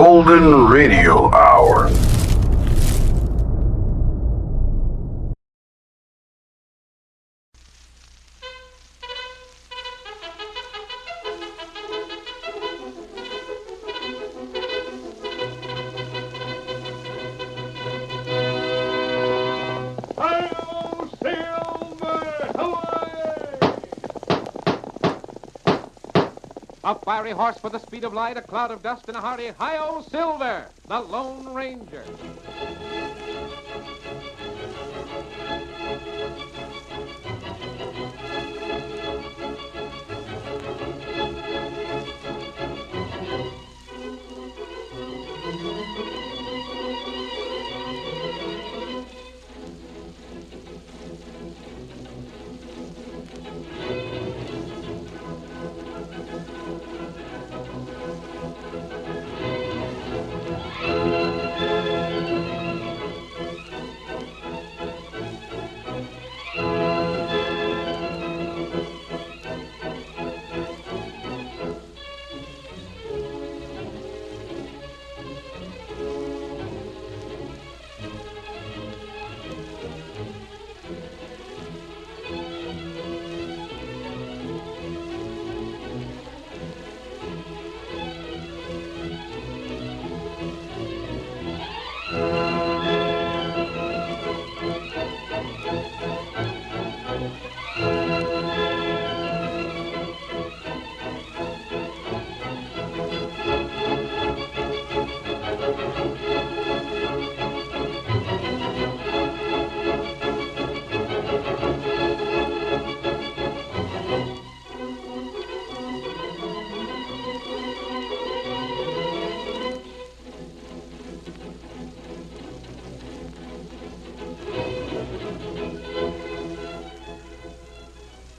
Golden Radio Hour. A fiery horse with the speed of light, a cloud of dust, and a hearty hi-yo Silver, the Lone Ranger.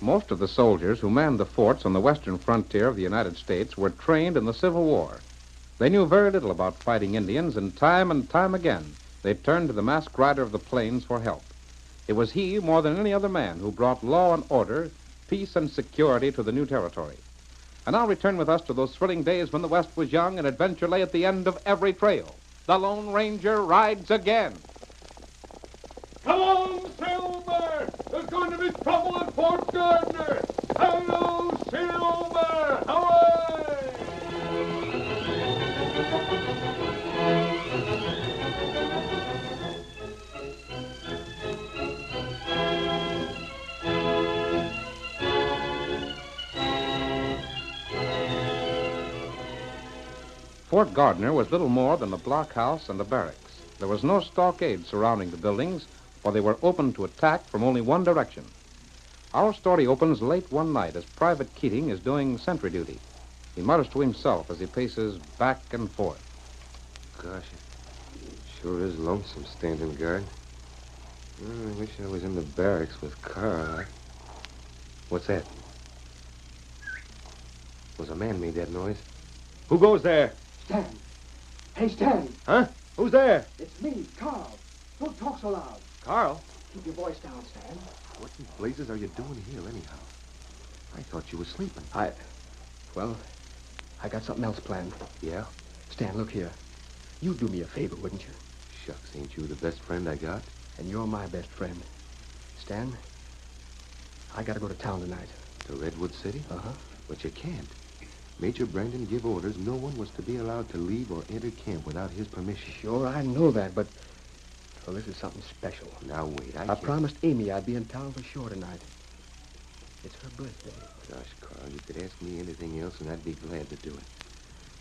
Most of the soldiers who manned the forts on the western frontier of the United States were trained in the Civil War. They knew very little about fighting Indians, and time again, they turned to the masked rider of the plains for help. It was he, more than any other man, who brought law and order, peace and security to the new territory. And now return with us to those thrilling days when the West was young and adventure lay at the end of every trail. The Lone Ranger rides again. Come on, Silver! There's going to be trouble at Fort Gardner! Hello, Silver! Hooray! Fort Gardner was little more than a blockhouse and a barracks. There was no stockade surrounding the buildings, for they were open to attack from only one direction. Our story opens late one night as Private Keating is doing sentry duty. He mutters to himself as he paces back and forth. Gosh, it sure is lonesome standing guard. I wish I was in the barracks with Carl. What's that? Was a man made that noise? Who goes there? Stan. Hey, Stan. Huh? Who's there? It's me, Carl. Don't talk so loud. Carl? Keep your voice down, Stan. What in blazes are you doing here, anyhow? I thought you were sleeping. I got something else planned. Yeah? Stan, look here. You'd do me a favor, wouldn't you? Shucks, ain't you the best friend I got? And you're my best friend. Stan, I gotta go to town tonight. To Redwood City? Uh-huh. But you can't. Major Brandon gave orders no one was to be allowed to leave or enter camp without his permission. Sure, I know that, but... Well, this is something special. Now, wait, I promised Amy I'd be in town for sure tonight. It's her birthday. Gosh, Carl, you could ask me anything else and I'd be glad to do it.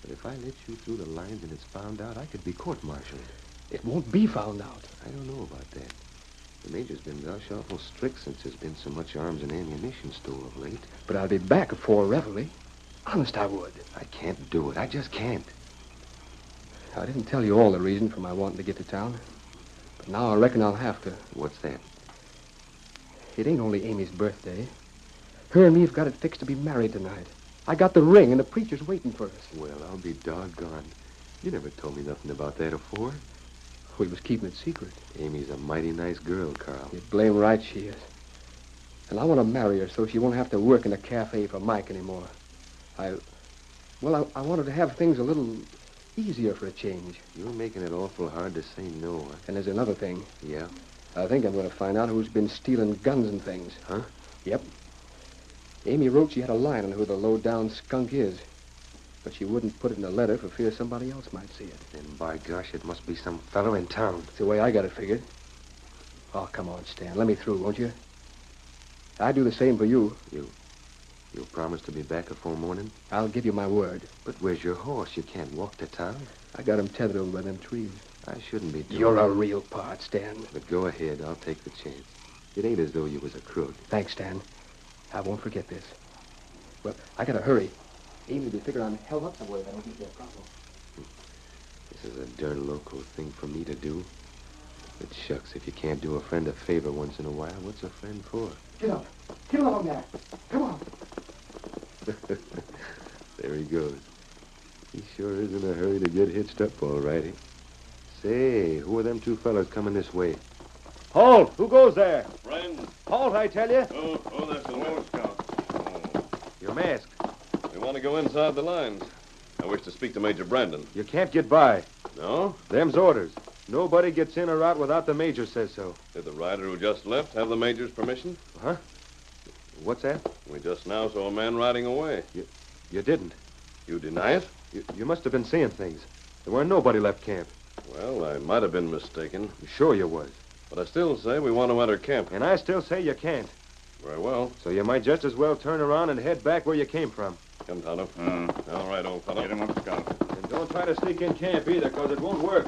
But if I let you through the lines and it's found out, I could be court-martialed. It won't be found out. I don't know about that. The Major's been gosh awful strict since there's been so much arms and ammunition stole of late. But I'll be back before reveille. Honest, I would. I can't do it. I just can't. I didn't tell you all the reason for my wanting to get to town. But now I reckon I'll have to. What's that? It ain't only Amy's birthday. Her and me've got it fixed to be married tonight. I got the ring, and the preacher's waiting for us. Well, I'll be doggone. You never told me nothing about that afore. We was keeping it secret. Amy's a mighty nice girl, Carl. You're blame right she is. And I want to marry her so she won't have to work in a cafe for Mike anymore. I wanted to have things a little easier for a change. You're making it awful hard to say no, huh? And there's another thing. Yeah? I think I'm going to find out who's been stealing guns and things. Huh? Yep. Amy wrote she had a line on who the low-down skunk is. But she wouldn't put it in a letter for fear somebody else might see it. Then, by gosh, it must be some fellow in town. That's the way I got it figured. Oh, come on, Stan. Let me through, won't you? I'd do the same for you. You'll promise to be back before morning? I'll give you my word. But where's your horse? You can't walk to town. I got him tethered over by them trees. I shouldn't be doing You're a real part, Stan. But go ahead. I'll take the chance. It ain't as though you was a crook. Thanks, Stan. I won't forget this. Well, I gotta hurry. Amy will be figuring I'm held up somewhere if I don't get there proper. This is a darn local thing for me to do. But shucks, if you can't do a friend a favor once in a while, what's a friend for? Get up. Get along there. Come on. There he goes. He sure is in a hurry to get hitched up, all righty. Say, who are them two fellas coming this way? Halt! Who goes there? Friend. Halt, I tell you. Oh, that's the Lord Scout. You're masked. We want to go inside the lines. I wish to speak to Major Brandon. You can't get by. No? Them's orders. Nobody gets in or out without the major says so. Did the rider who just left have the Major's permission? Huh? What's that? We just now saw a man riding away. You didn't. You deny it? You must have been seeing things. There weren't nobody left camp. Well, I might have been mistaken. Sure you was. But I still say we want to enter camp. And I still say you can't. Very well. So you might just as well turn around and head back where you came from. Come, Tonto. All right, old fellow. Get him up, Scout. And don't try to sneak in camp either, because it won't work.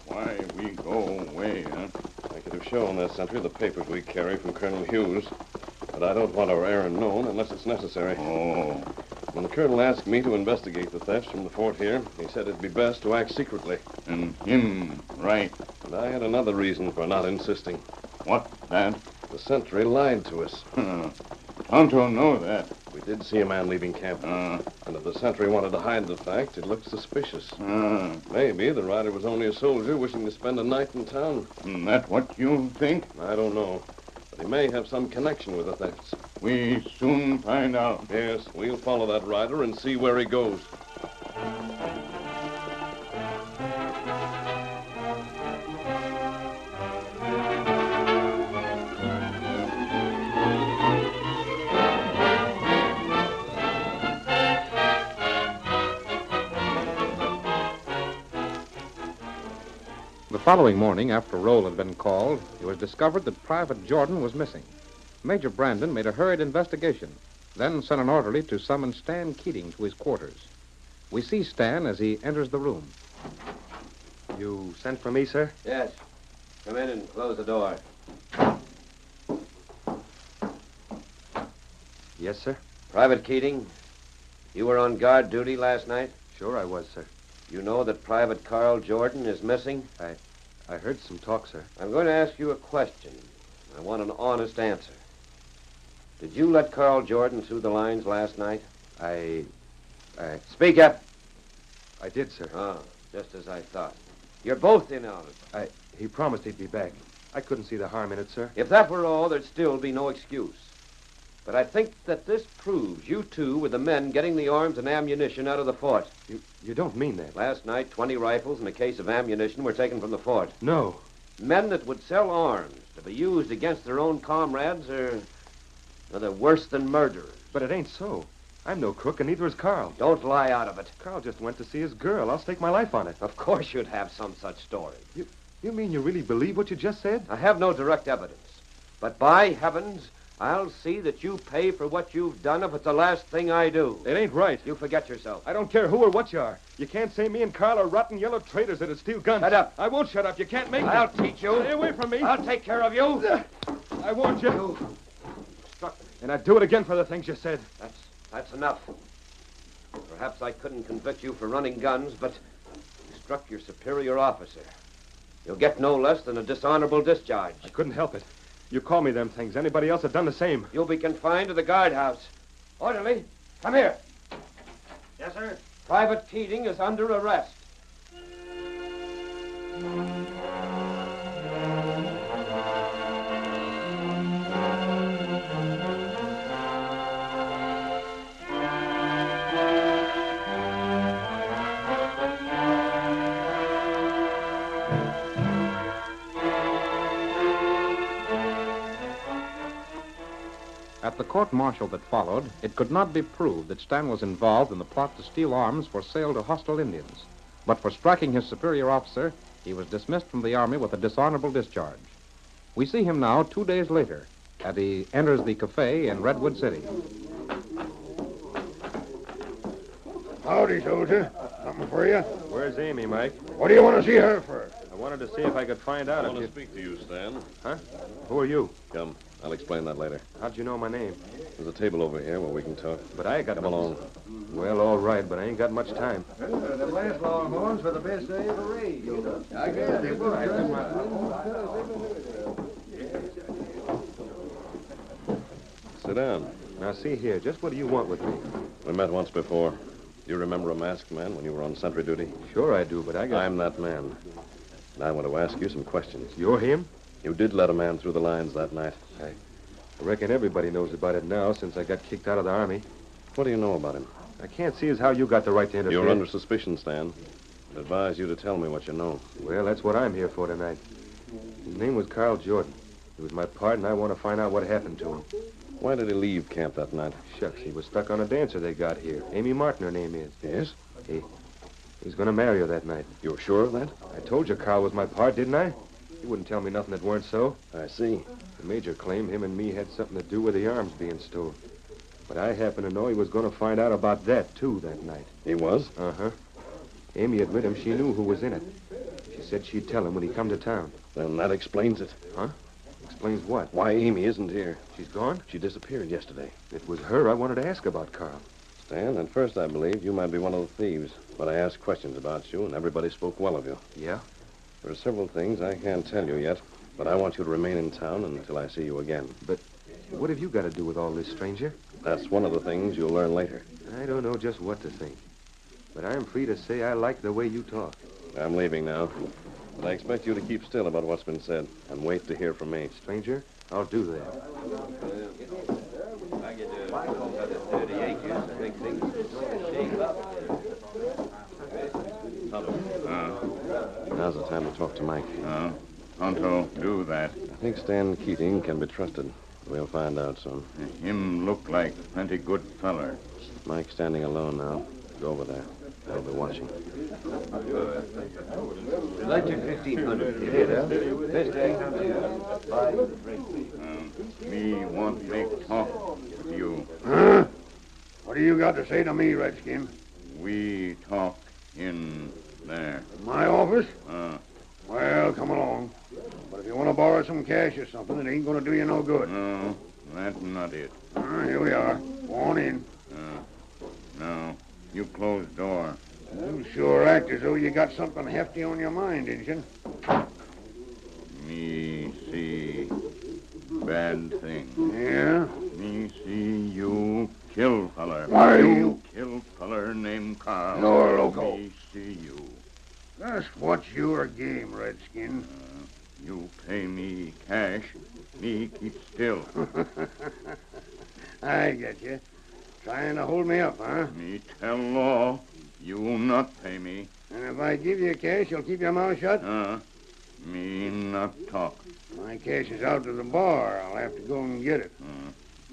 Why we go away, huh? I could have shown that sentry the papers we carry from Colonel Hughes. But I don't want our errand known unless it's necessary. Oh. When the colonel asked me to investigate the thefts from the fort here, he said it'd be best to act secretly. And him, right. And I had another reason for not insisting. What, that? The sentry lied to us. Tonto know that. We did see a man leaving camp. And if the sentry wanted to hide the fact, it looked suspicious. Maybe the rider was only a soldier wishing to spend a night in town. That what you think? I don't know. But he may have some connection with the thefts. We soon find out. Yes, we'll follow that rider and see where he goes. The following morning, after roll had been called, it was discovered that Private Jordan was missing. Major Brandon made a hurried investigation, then sent an orderly to summon Stan Keating to his quarters. We see Stan as he enters the room. You sent for me, sir? Yes. Come in and close the door. Yes, sir. Private Keating, you were on guard duty last night? Sure I was, sir. You know that Private Carl Jordan is missing? I heard some talk, sir. I'm going to ask you a question. I want an honest answer. Did you let Carl Jordan through the lines last night? Speak up. I did, sir. Oh, just as I thought. You're both in on it. He promised he'd be back. I couldn't see the harm in it, sir. If that were all, there'd still be no excuse. But I think that this proves you two were the men getting the arms and ammunition out of the fort. You don't mean that. Last night, 20 rifles and a case of ammunition were taken from the fort. No. Men that would sell arms to be used against their own comrades they're worse than murderers. But it ain't so. I'm no crook, and neither is Carl. Don't lie out of it. Carl just went to see his girl. I'll stake my life on it. Of course you'd have some such story. You mean you really believe what you just said? I have no direct evidence. But by heavens, I'll see that you pay for what you've done if it's the last thing I do. It ain't right. You forget yourself. I don't care who or what you are. You can't say me and Carl are rotten yellow traitors that'd steal guns. Shut up. I won't shut up. You can't make me. I'll teach you. Stay away from me. I'll take care of you. I warned you. You struck me. And I'd do it again for the things you said. That's enough. Perhaps I couldn't convict you for running guns, but you struck your superior officer. You'll get no less than a dishonorable discharge. I couldn't help it. You call me them things. Anybody else had done the same. You'll be confined to the guardhouse. Orderly, come here. Yes, sir. Private Keating is under arrest. At the court-martial that followed, it could not be proved that Stan was involved in the plot to steal arms for sale to hostile Indians. But for striking his superior officer, he was dismissed from the Army with a dishonorable discharge. We see him now 2 days later as he enters the cafe in Redwood City. Howdy, soldier. Something for you? Where's Amy, Mike? What do you want to see her for? I wanted to see if I could find out I if want you... to speak to you, Stan. Huh? Who are you? Come, I'll explain that later. How'd you know my name? There's a table over here where we can talk. But I ain't got Come nothing- along. Well, all right, but I ain't got much time. The last Longhorns were the best they ever raised. I guess they were. Sit down. Now, see here, just what do you want with me? We met once before. Do you remember a masked man when you were on sentry duty? Sure I do, but I got... I'm that man. And I want to ask you some questions. You're him? You did let a man through the lines that night. I reckon everybody knows about it now since I got kicked out of the Army. What do you know about him? I can't see as how you got the right to interfere. You're under suspicion, Stan. I advise you to tell me what you know. Well, that's what I'm here for tonight. His name was Carl Jordan. He was my pard, and I want to find out what happened to him. Why did he leave camp that night? Shucks, he was stuck on a dancer they got here. Amy Martin, her name is. Yes? He was going to marry her that night. You're sure of that? I told you Carl was my pard, didn't I? He wouldn't tell me nothing that weren't so. I see. The major claimed him and me had something to do with the arms being stolen. But I happen to know he was going to find out about that, too, that night. He was? Uh-huh. Amy admitted him she knew who was in it. She said she'd tell him when he come to town. Then that explains it. Huh? Explains what? Why Amy isn't here. She's gone? She disappeared yesterday. It was her I wanted to ask about, Carl. Stan, at first I believed you might be one of the thieves. But I asked questions about you, and everybody spoke well of you. Yeah? There are several things I can't tell you yet, but I want you to remain in town until I see you again. But what have you got to do with all this, stranger? That's one of the things you'll learn later. I don't know just what to think. But I'm free to say I like the way you talk. I'm leaving now. But I expect you to keep still about what's been said and wait to hear from me. Stranger, I'll do that. Now's the time to talk to Mike. Tonto, do that. I think Stan Keating can be trusted. We'll find out soon. Him look like plenty good feller. Mike's standing alone now. Go over there. I'll be watching. Electric 1500. You hear that? Best Me want make talk with you. Huh? What do you got to say to me, Redskin? We talk in there. My office? Uh, Well, come along. But if you want to borrow some cash or something, it ain't going to do you no good. no, that's not it. Here we are. Go on in. No, you close door. You sure act as though you got something hefty on your mind, Injun. Me see bad thing. Yeah? Me see you kill feller. Why, you kill feller named Carl. You're loco. Me see you. Just what's your game, Redskin? You pay me cash. Me keep still. I get you. Trying to hold me up, huh? Me tell law. You not pay me. And if I give you cash, you'll keep your mouth shut? Me not talk. My cash is out to the bar. I'll have to go and get it.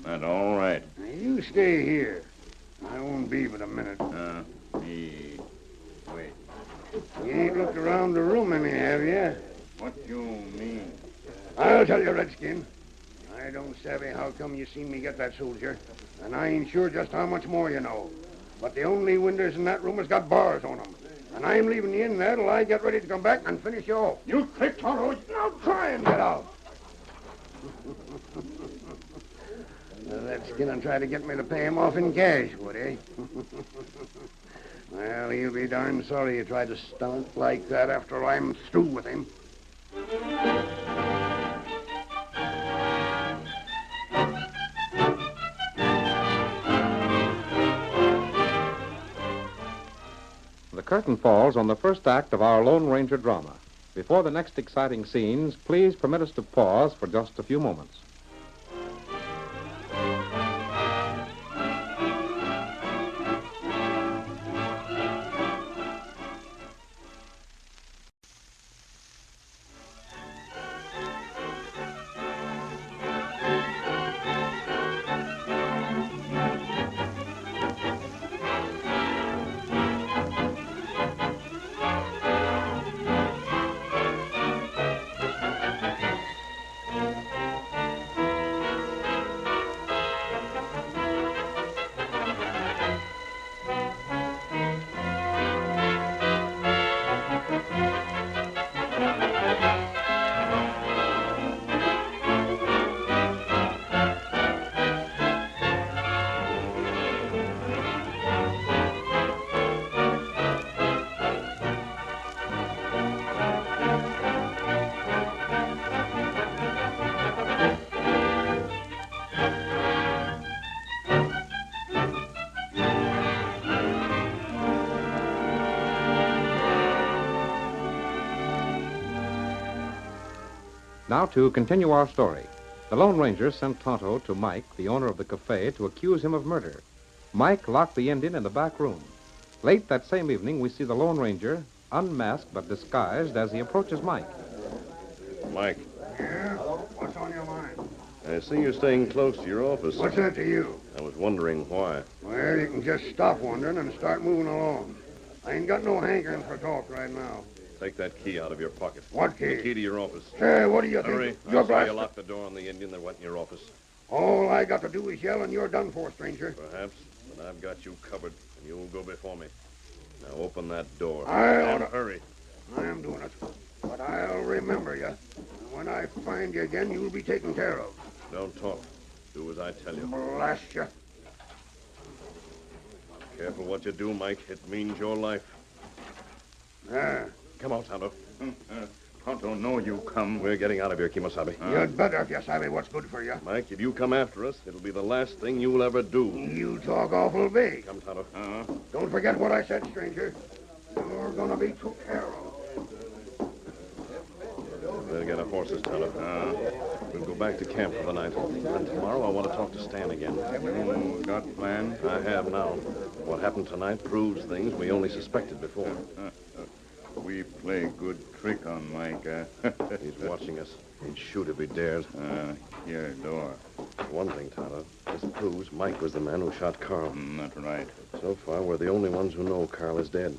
That all right. Now, you stay here. I won't be but a minute. Me wait. You ain't looked around the room any, have you? What you mean? I'll tell you, Redskin. I don't savvy how come you seen me get that soldier, and I ain't sure just how much more you know. But the only windows in that room has got bars on them. And I'm leaving you in there till I get ready to come back and finish you off. You trick, Tonto. Now try and get out. That skin'll try to get me to pay him off in cash, would he? Well, he'll be darn sorry you tried to stunt like that after I'm through with him. The curtain falls on the first act of our Lone Ranger drama. Before the next exciting scenes, please permit us to pause for just a few moments. Now, to continue our story. The Lone Ranger sent Tonto to Mike, the owner of the cafe, to accuse him of murder. Mike locked the Indian in the back room. Late that same evening, we see the Lone Ranger, unmasked but disguised, as he approaches Mike. Mike, Yeah? What's on your mind? I see you're staying close to your office. What's that to you? I was wondering why. Well, you can just stop wondering and start moving along. I ain't got no hankering for talk right now. Take that key out of your pocket. What The key? key to your office. Hey, what do you Hurry. think? You're I saw you blasted. lock the door on the Indian that went in your office. All I got to do is yell and you're done for, stranger. Perhaps, but I've got you covered, and you'll go before me. Now open that door. I And oughta- hurry. I am doing it. But I'll remember you. And when I find you again, you'll be taken care of. Don't talk. Do as I tell you. Blast you. Careful what you do, Mike. It means your life. Ah, Come on, Tonto. Tonto, know you come. We're getting out of here, Kimosabe. you'd better if you savvy what's good for you. Mike, if you come after us, it'll be the last thing you'll ever do. You talk awful big. Come, Tonto. Don't forget what I said, stranger. You're gonna be took care of. Better get our horses, Tonto. We'll go back to camp for the night. And tomorrow I want to talk to Stan again. Got plan? I have now. What happened tonight proves things we only suspected before. We play good trick on Mike. He's watching us. He'd shoot if he dared. Here, door. One thing, Tonto. This proves Mike was the man who shot Carl. That's right. So far, we're the only ones who know Carl is dead.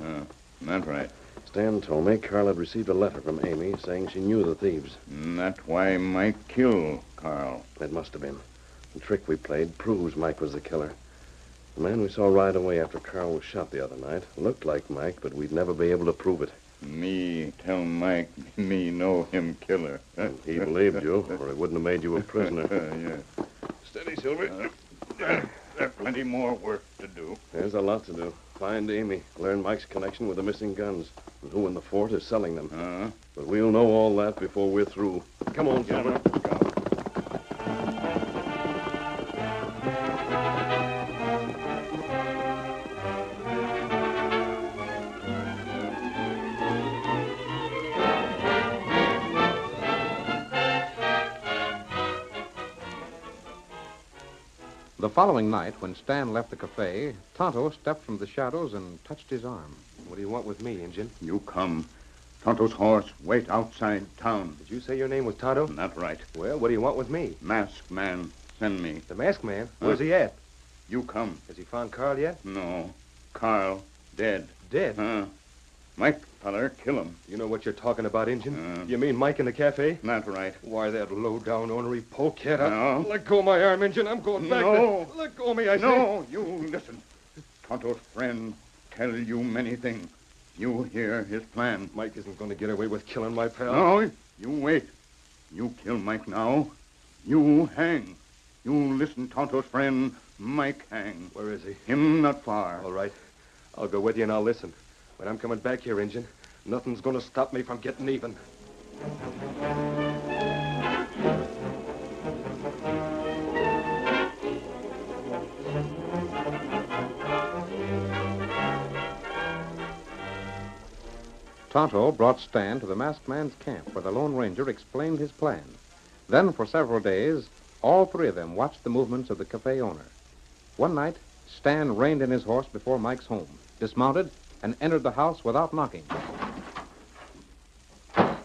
That's right. Stan told me Carl had received a letter from Amy saying she knew the thieves. That's why Mike killed Carl. It must have been. The trick we played proves Mike was the killer. The man we saw right away after Carl was shot the other night looked like Mike, but we'd never be able to prove it. Me tell Mike, me know him killer. He believed you, or he wouldn't have made you a prisoner. Yeah. Steady, Silver. There's plenty more work to do. There's a lot to do. Find Amy, learn Mike's connection with the missing guns, and who in the fort is selling them. But we'll know all that before we're through. Come on, Silver. The following night, when Stan left the cafe, Tonto stepped from the shadows and touched his arm. What do you want with me, Injun? You come. Tonto's horse wait outside town. Did you say your name was Tonto? That's right. Well, what do you want with me? Masked man send me. The masked man? Where's he at? You come. Has he found Carl yet? No. Carl dead. Dead? Mike feller kill him. You know what you're talking about, Injun? You mean Mike in the cafe? That's right. Why, that low-down, ornery polecat. No. Let go of my arm, Injun. I'm going back No. there. Let go of me, I say. No, you listen. Tonto's friend tell you many things. You hear his plan. Mike isn't going to get away with killing my pal. No, you wait. You kill Mike now. You hang. You listen, Tonto's friend. Mike hang. Where is he? Him not far. All right. I'll go with you and I'll listen. But I'm coming back here, Injun. Nothing's going to stop me from getting even. Tonto brought Stan to the masked man's camp, where the Lone Ranger explained his plan. Then, for several days, all three of them watched the movements of the cafe owner. One night, Stan reined in his horse before Mike's home, dismounted, and entered the house without knocking.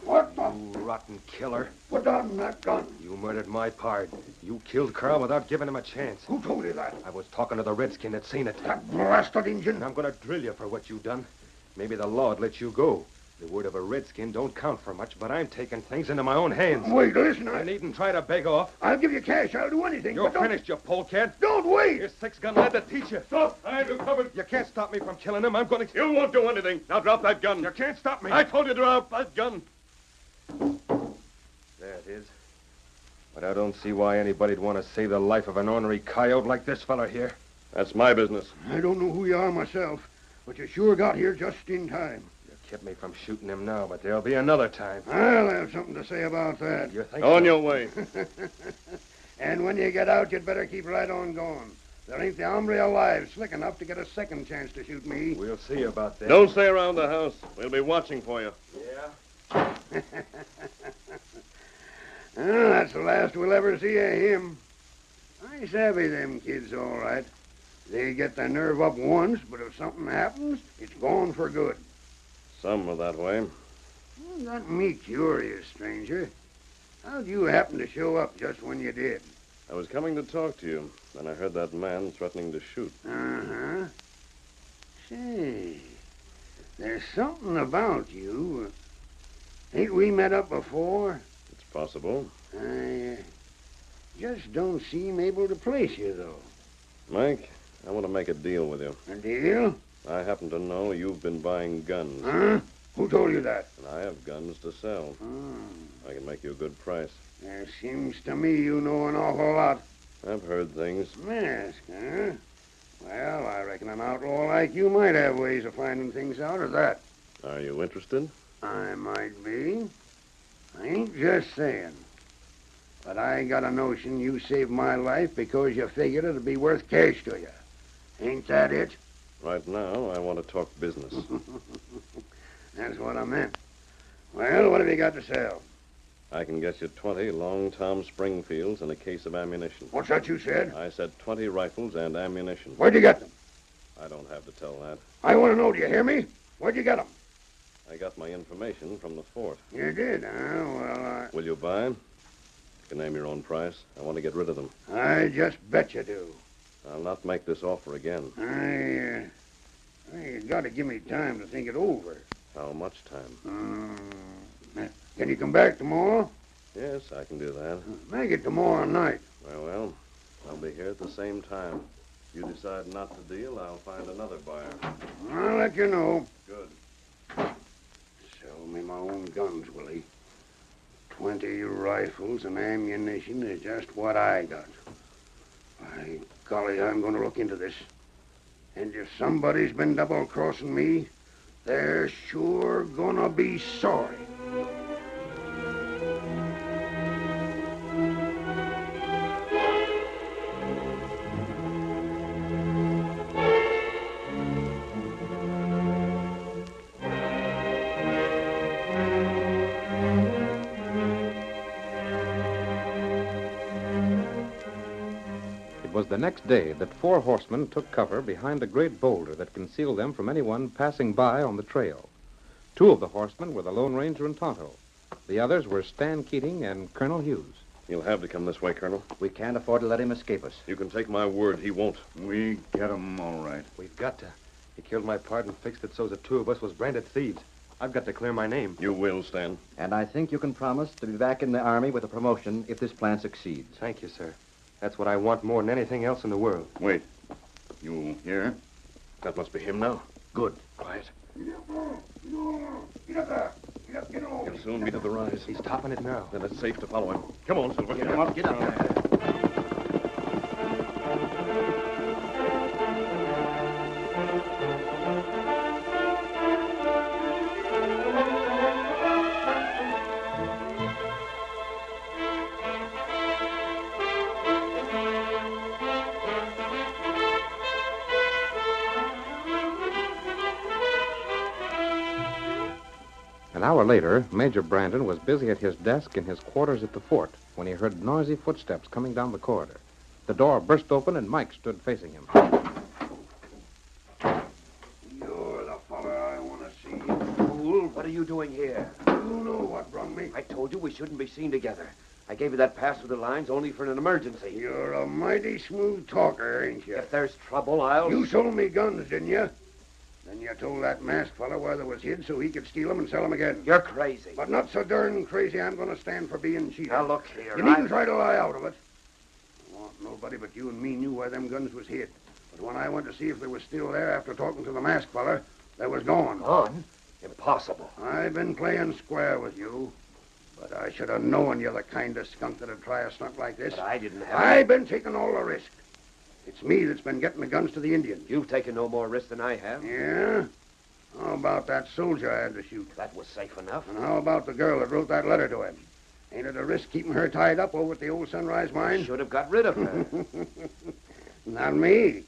What the? You rotten killer. Put down that gun. You murdered my pard. You killed Carl without giving him a chance. Who told you that? I was talking to the redskin that seen it. That blasted Injun. And I'm going to drill you for what you done. Maybe the law'd let you go. The word of a redskin don't count for much, but I'm taking things into my own hands. Wait, listen. I needn't try to beg off. I'll give you cash. I'll do anything. You're but don't- finished, you polecat. Don't wait. Here's six-gun lad to teach you. Stop. I have you covered. You can't stop me from killing him. I'm going to... You won't do anything. Now drop that gun. You can't stop me. I told you to drop that gun. There it is. But I don't see why anybody'd want to save the life of an ornery coyote like this fella here. That's my business. I don't know who you are myself, but you sure got here just in time. You kept me from shooting him now, but there'll be another time. I'll have something to say about that. You think On so? your way. And when you get out, you'd better keep right on going. There ain't the hombre alive slick enough to get a second chance to shoot me. We'll see about that. Don't stay around the house. We'll be watching for you. Yeah? Well, that's the last we'll ever see of him. I savvy them kids all right. They get their nerve up once, but if something happens, it's gone for good. Some are that way. Well, got me curious, stranger. How'd you happen to show up just when you did? I was coming to talk to you, and I heard that man threatening to shoot. Uh-huh. Say, there's something about you. Ain't we met up before? It's possible. I just don't seem able to place you, though. Mike, I want to make a deal with you. A deal? I happen to know you've been buying guns. Huh? Who told you that? And I have guns to sell. I can make you a good price. There seems to me you know an awful lot. I've heard things. Mask, huh? Well, I reckon an outlaw like you might have ways of finding things out of that. Are you interested? I might be. I ain't just saying. But I got a notion you saved my life because you figured it'd be worth cash to you. Ain't that it? Right now, I want to talk business. That's what I meant. Well, what have you got to sell? I can get you 20 long Tom Springfields and a case of ammunition. What's that you said? I said 20 rifles and ammunition. Where'd you get them? I don't have to tell that. I want to know, do you hear me? Where'd you get them? I got my information from the fort. You did, huh? Well, Will you buy? You can name your own price. I want to get rid of them. I just bet you do. I'll not make this offer again. You got to give me time to think it over. How much time? Can you come back tomorrow? Yes, I can do that. Make it tomorrow night. Well, I'll be here at the same time. If you decide not to deal, I'll find another buyer. I'll let you know. Good. Sell me my own guns, Willie. 20 rifles and ammunition is just what I got. By golly, I'm going to look into this. And if somebody's been double-crossing me, they're sure gonna be sorry. It was the next day that 4 horsemen took cover behind a great boulder that concealed them from anyone passing by on the trail. 2 of the horsemen were the Lone Ranger and Tonto. The others were Stan Keating and Colonel Hughes. He'll have to come this way, Colonel. We can't afford to let him escape us. You can take my word, he won't. We get 'em all right. We've got to. He killed my pard and fixed it so the 2 of us was branded thieves. I've got to clear my name. You will, Stan. And I think you can promise to be back in the Army with a promotion if this plan succeeds. Thank you, sir. That's what I want more than anything else in the world. Wait. You hear? That must be him now. Good. Quiet. Get up there. Get up, get over. He'll soon be to the rise. He's topping it now. Then it's safe to follow him. Come on, Silver. Get up there. An hour later, Major Brandon was busy at his desk in his quarters at the fort when he heard noisy footsteps coming down the corridor. The door burst open and Mike stood facing him. You're the fella I want to see, you fool. What are you doing here? You know what brung me. I told you we shouldn't be seen together. I gave you that pass through the lines only for an emergency. You're a mighty smooth talker, ain't you? If there's trouble, I'll... You sold me guns, didn't you? Then you told that masked fella where they was hid so he could steal them and sell them again. You're crazy. But not so darn crazy I'm going to stand for being cheated. Now, look here. You needn't try to lie out of it. Nobody but you and me knew where them guns was hid. But when I went to see if they was still there after talking to the masked fella, they was gone. Gone? Impossible. I've been playing square with you. But I should have known you're the kind of skunk that'd try a stunt like this. But I didn't have... I've been taking all the risk. It's me that's been getting the guns to the Indians. You've taken no more risk than I have. Yeah? How about that soldier I had to shoot? That was safe enough. And how about the girl that wrote that letter to him? Ain't it a risk keeping her tied up over at the old Sunrise mine? Should have got rid of her. Not me.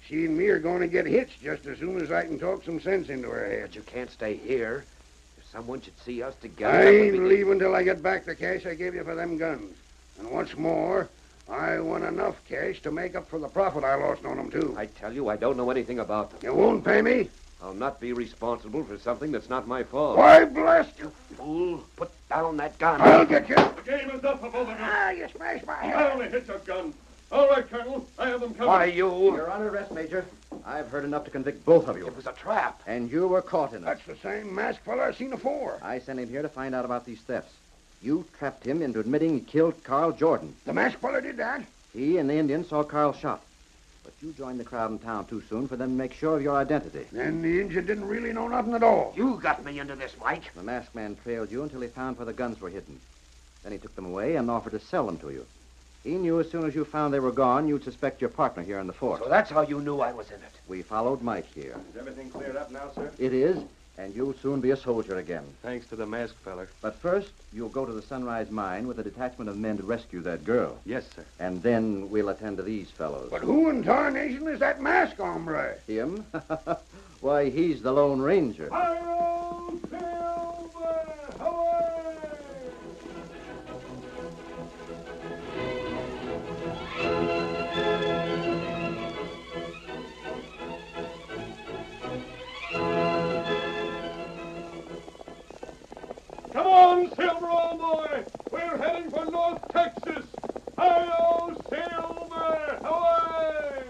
She and me are going to get hitched just as soon as I can talk some sense into her head. But you can't stay here. If Someone should see us together. I That would ain't be the- leaving till I get back the cash I gave you for them guns. And what's more, I want enough cash to make up for the profit I lost on them, too. I tell you, I don't know anything about them. You won't pay me? I'll not be responsible for something that's not my fault. Why, blast you! Fool, put down that gun. I'll get you. The game is up above the Ah, you smashed my I head. only hit your gun. All right, Colonel. I have them covered. Why, you? You're under arrest, Major. I've heard enough to convict both of you. It was a trap. And you were caught in it. That's the same masked fella I seen afore. I sent him here to find out about these thefts. You trapped him into admitting he killed Carl Jordan. The masked fella did that? He and the Indian saw Carl shot. But you joined the crowd in town too soon for them to make sure of your identity. Then the Injun didn't really know nothing at all. You got me into this, Mike. The masked man trailed you until he found where the guns were hidden. Then he took them away and offered to sell them to you. He knew as soon as you found they were gone, you'd suspect your partner here in the fort. So that's how you knew I was in it. We followed Mike here. Is everything cleared up now, sir? It is, and you'll soon be a soldier again. Thanks to the masked feller. But first, you'll go to the Sunrise Mine with a detachment of men to rescue that girl. Yes, sir. And then we'll attend to these fellows. But who in tarnation is that masked hombre? Him? Why, he's the Lone Ranger. Hi-yo, Silver! Away! Come on, Silver, old boy! We're heading for North Texas! Hi-yo, Silver! Away!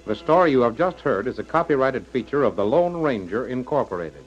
The story you have just heard is a copyrighted feature of the Lone Ranger, Incorporated.